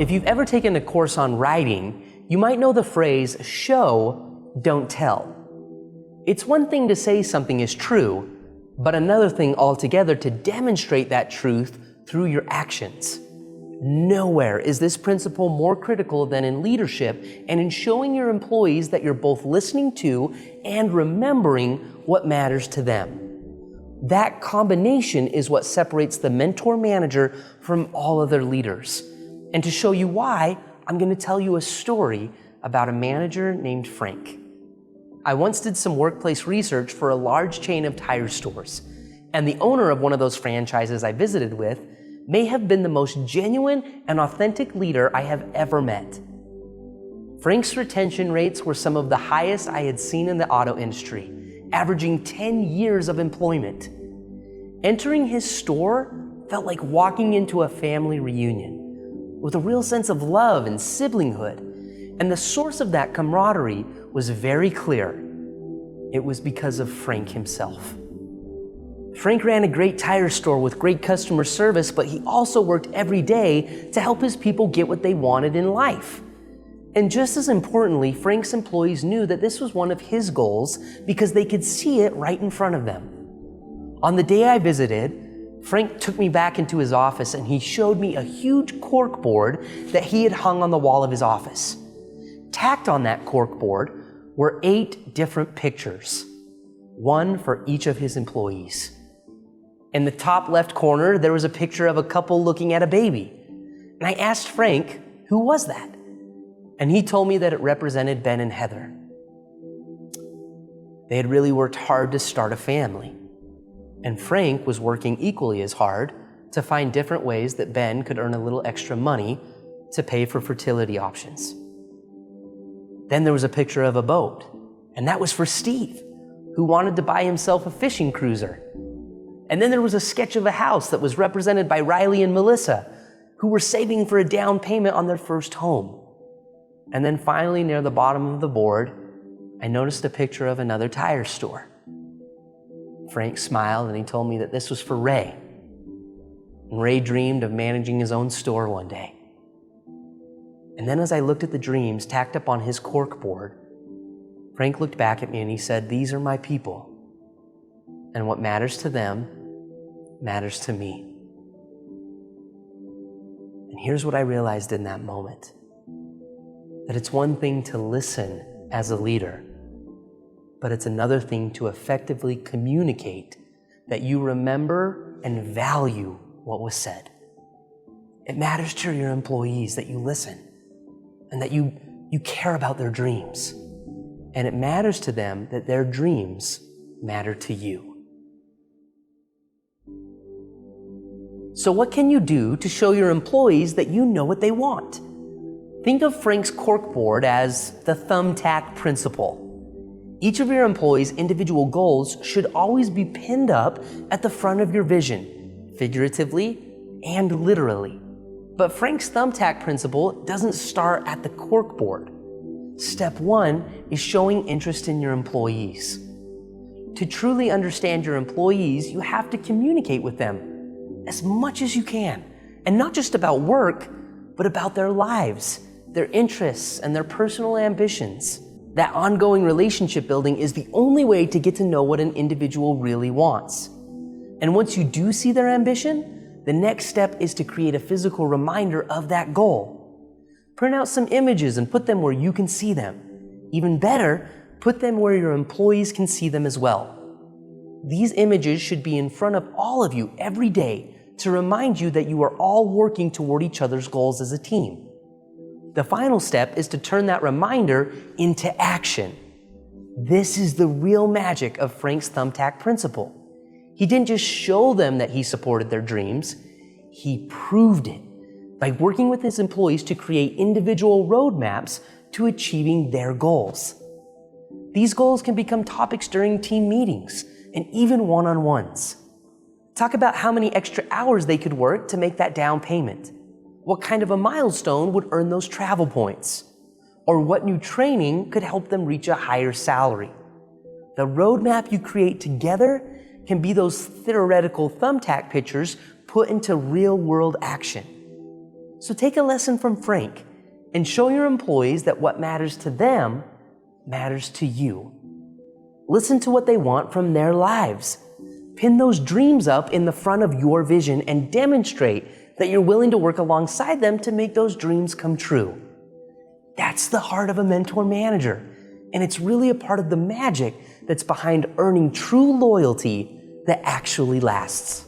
If you've ever taken a course on writing, you might know the phrase, show, don't tell. It's one thing to say something is true, but another thing altogether to demonstrate that truth through your actions. Nowhere is this principle more critical than in leadership and in showing your employees that you're both listening to and remembering what matters to them. That combination is what separates the mentor manager from all other leaders. And to show you why, I'm going to tell you a story about a manager named Frank. I once did some workplace research for a large chain of tire stores, and the owner of one of those franchises I visited with may have been the most genuine and authentic leader I have ever met. Frank's retention rates were some of the highest I had seen in the auto industry, averaging 10 years of employment. Entering his store felt like walking into a family reunion, with a real sense of love and siblinghood, and the source of that camaraderie was very clear. It was because of Frank himself. Frank ran a great tire store with great customer service, but he also worked every day to help his people get what they wanted in life. And just as importantly, Frank's employees knew that this was one of his goals because they could see it right in front of them. On the day I visited, Frank took me back into his office and he showed me a huge cork board that he had hung on the wall of his office. Tacked on that cork board were 8 different pictures, one for each of his employees. In the top left corner, there was a picture of a couple looking at a baby. And I asked Frank, who was that? And he told me that it represented Ben and Heather. They had really worked hard to start a family. And Frank was working equally as hard to find different ways that Ben could earn a little extra money to pay for fertility options. Then there was a picture of a boat, and that was for Steve, who wanted to buy himself a fishing cruiser. And then there was a sketch of a house that was represented by Riley and Melissa, who were saving for a down payment on their first home. And then finally, near the bottom of the board, I noticed a picture of another tire store. Frank smiled and he told me that this was for Ray. And Ray dreamed of managing his own store one day. And then as I looked at the dreams tacked up on his cork board, Frank looked back at me and he said, "These are my people. And what matters to them matters to me." And here's what I realized in that moment. That it's one thing to listen as a leader, but it's another thing to effectively communicate that you remember and value what was said. It matters to your employees that you listen and that you care about their dreams. And it matters to them that their dreams matter to you. So what can you do to show your employees that you know what they want? Think of Frank's corkboard as the Thumbtack principle. Each of your employees' individual goals should always be pinned up at the front of your vision, figuratively and literally. But Frank's Thumbtack principle doesn't start at the corkboard. Step 1 is showing interest in your employees. To truly understand your employees, you have to communicate with them as much as you can, and not just about work, but about their lives, their interests, and their personal ambitions. That ongoing relationship building is the only way to get to know what an individual really wants. And once you do see their ambition, the next step is to create a physical reminder of that goal. Print out some images and put them where you can see them. Even better, put them where your employees can see them as well. These images should be in front of all of you every day to remind you that you are all working toward each other's goals as a team. The final step is to turn that reminder into action. This is the real magic of Frank's Thumbtack principle. He didn't just show them that he supported their dreams, he proved it by working with his employees to create individual roadmaps to achieving their goals. These goals can become topics during team meetings and even one-on-ones. Talk about how many extra hours they could work to make that down payment. What kind of a milestone would earn those travel points? Or what new training could help them reach a higher salary? The roadmap you create together can be those theoretical Thumbtack pictures put into real-world action. So take a lesson from Frank and show your employees that what matters to them matters to you. Listen to what they want from their lives. Pin those dreams up in the front of your vision and demonstrate that you're willing to work alongside them to make those dreams come true. That's the heart of a mentor manager, and it's really a part of the magic that's behind earning true loyalty that actually lasts.